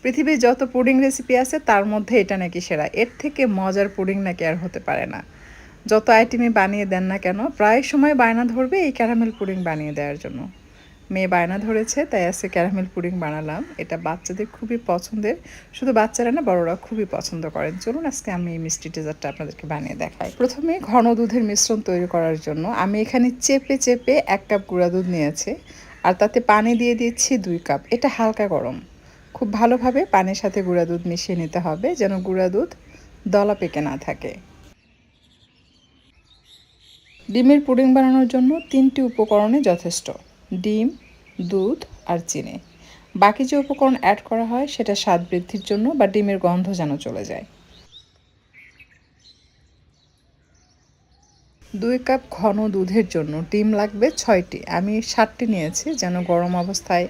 পৃথিবীর যত pudding recipe আছে তার মধ্যে এটা নাকি সেরা। এর থেকে মজার পুডিং নাকি আর হতে পারে না। যত আইটেমই বানিয়ে দেন না কেন, প্রায় সময় বায়না ধরবে এই ক্যারামেল পুডিং বানিয়ে দেওয়ার জন্য। মেয়ে বায়না ধরেছে, তাই আজকে ক্যারামেল পুডিং বানালাম। এটা বাচ্চাদের খুবই পছন্দের। শুধু বাচ্চারা না, বড়রা খুবই পছন্দ করেন। চলুন আজকে আমি এই মিষ্টি ডেজার্টটা আপনাদেরকে বানিয়ে দেখাই। প্রথমে ঘন দুধের মিশ্রণ তৈরি করার জন্য আমি এখানে চেপে চেপে 1 কাপ গুঁড়া দুধ নিয়েছি। আর তাতে পানি দিয়ে দিচ্ছি 2 কাপ। এটা হালকা গরম। খুব ভালোভাবে পানির সাথে গুঁড়া দুধ মিশিয়ে নিতে হবে, যেন গুঁড়া দুধ দলা পেকে না থাকে। ডিমের পুডিং বানানোর জন্য 3টি উপকরণই যথেষ্ট: ডিম, দুধ আর চিনি। বাকি যে উপকরণ অ্যাড করা হয় সেটা স্বাদ বৃদ্ধির জন্য বা ডিমের গন্ধ যেন চলে যায়। 2 কাপ ঘন দুধের জন্য ডিম লাগবে 6টি। আমি 7টি নিয়েছি, যেন গরম অবস্থায়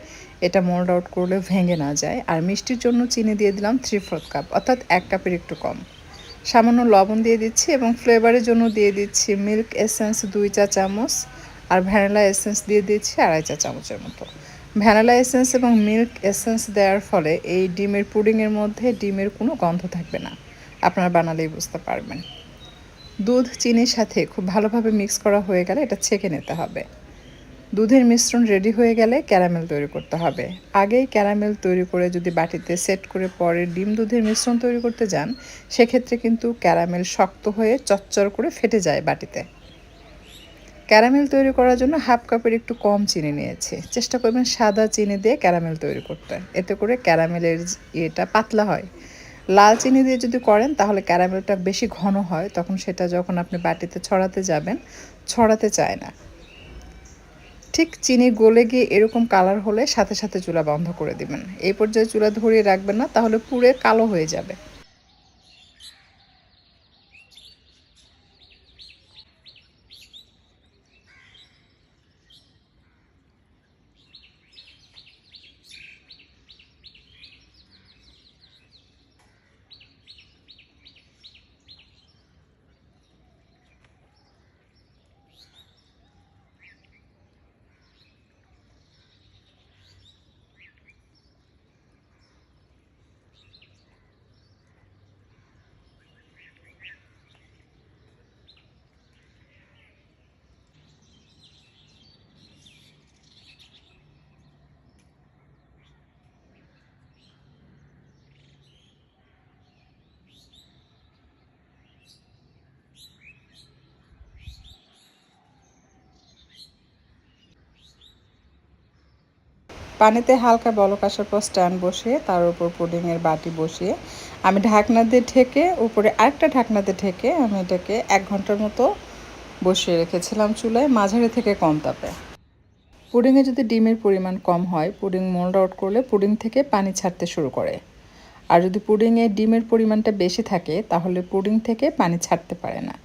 এটা মোল্ড আউট করলে ভেঙে না যায়। আর মিষ্টির জন্য চিনি দিয়ে দিলাম 3/4 কাপ, অর্থাৎ 1 কাপের একটু কম। সামান্য লবণ দিয়ে দিচ্ছি এবং ফ্লেভারের জন্য দিয়ে দিচ্ছি মিল্ক এসেন্স 2 চা চামচ আর ভ্যানিলা এসেন্স দিয়ে দিচ্ছি 2.5 চা চামচের মতো। ভ্যানিলা এসেন্স এবং মিল্ক এসেন্স দেওয়ার ফলে এই ডিমের পুডিংয়ের মধ্যে ডিমের কোনো গন্ধ থাকবে না। আপনারা বানালেই বুঝতে পারবেন। দুধ চিনির সাথে খুব ভালোভাবে মিক্স করা হয়ে গেলে এটা ছেঁকে নিতে হবে। দুধের মিশ্রণ রেডি হয়ে গেলে ক্যারামেল তৈরি করতে হবে। আগেই ক্যারামেল তৈরি করে যদি বাটিতে সেট করে পরে ডিম দুধের মিশ্রণ তৈরি করতে যান, সেক্ষেত্রে কিন্তু ক্যারামেল শক্ত হয়ে চচ্চর করে ফেটে যায় বাটিতে। ক্যারামেল তৈরি করার জন্য 1/2 কাপের একটু কম চিনি নিয়েছি। চেষ্টা করবেন সাদা চিনি দিয়ে ক্যারামেল তৈরি করতে, এতে করে ক্যারামেলের এটা পাতলা হয়। লাল চিনি দিয়ে যদি করেন তাহলে ক্যারামেলটা বেশি ঘন হয়, তখন সেটা যখন আপনি বাটিতে ছড়াতে যাবেন ছড়াতে চায় না। ঠিক চিনি গলে গিয়ে এরকম কালার হলে সাথে সাথে চুলা বন্ধ করে দিবেন। এই পর্যায়ে চুলা ধরিয়ে রাখবেন না, তাহলে পুড়ে কালো হয়ে যাবে। পানিতে হালকা বলক আসার পর স্ট্যান্ড বসিয়ে তার উপর পুডিংয়ের বাটি বসিয়ে আমি ঢাকনা দিয়ে ঢেকে, উপরে আরেকটা ঢাকনা দিয়ে ঢেকে আমি এটাকে 1 ঘন্টার মতো বসিয়ে রেখেছিলাম চুলায়, মাঝারি থেকে কম তাপে। পুডিংয়ে যদি ডিমের পরিমাণ কম হয়, পুডিং মোল্ড আউট করলে পুডিং থেকে পানি ছাড়তে শুরু করে। আর যদি পুডিংয়ে ডিমের পরিমাণটা বেশি থাকে, তাহলে পুডিং থেকে পানি ছাড়তে পারে না।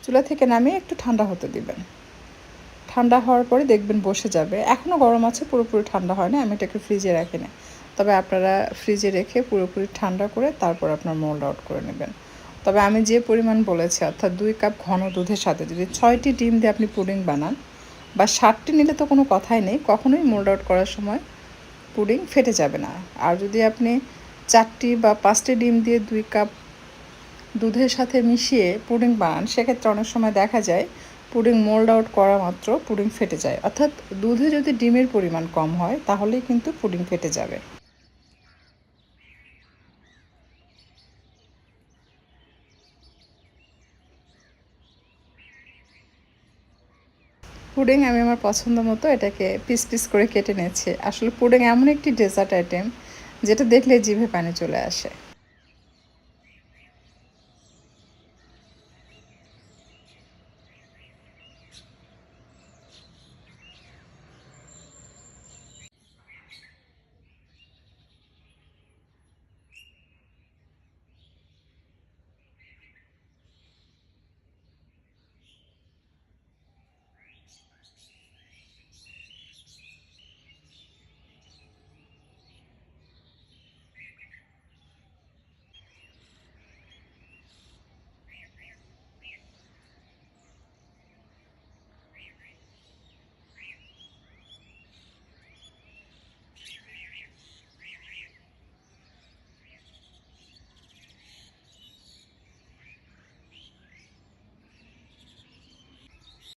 চুলা থেকে নামিয়ে একটু ঠান্ডা হতে দিবেন। ঠান্ডা হওয়ার পরে দেখবেন বসে যাবে। এখনও গরম আছে, পুরোপুরি ঠান্ডা হয় না। আমি এটাকে ফ্রিজে রাখি না। তবে আপনারা ফ্রিজে রেখে পুরোপুরি ঠান্ডা করে তারপর আপনার মোল্ড আউট করে নেবেন। তবে আমি যে পরিমাণ বলেছি, অর্থাৎ 2 কাপ ঘন দুধের সাথে যদি 6টি ডিম দিয়ে আপনি পুডিং বানান, বা 7টি নিলে তো কোনো কথাই নেই, কখনোই মোল্ড আউট করার সময় পুডিং ফেটে যাবে না। আর যদি আপনি 4টি বা 5টি ডিম দিয়ে 2 কাপ দুধের সাথে মিশিয়ে পুডিং বানান, সেক্ষেত্রে অনেক সময় দেখা যায় পুডিং মোল্ড আউট করা মাত্র পুডিং ফেটে যায়। অর্থাৎ দুধে যদি ডিমের পরিমাণ কম হয়, তাহলেই কিন্তু পুডিং ফেটে যাবে। পুডিং আমি আমার পছন্দ মতো এটাকে পিস পিস করে কেটে নিয়েছি। আসলে পুডিং এমন একটি ডেজার্ট আইটেম যেটা দেখলে জিভে পানি চলে আসে।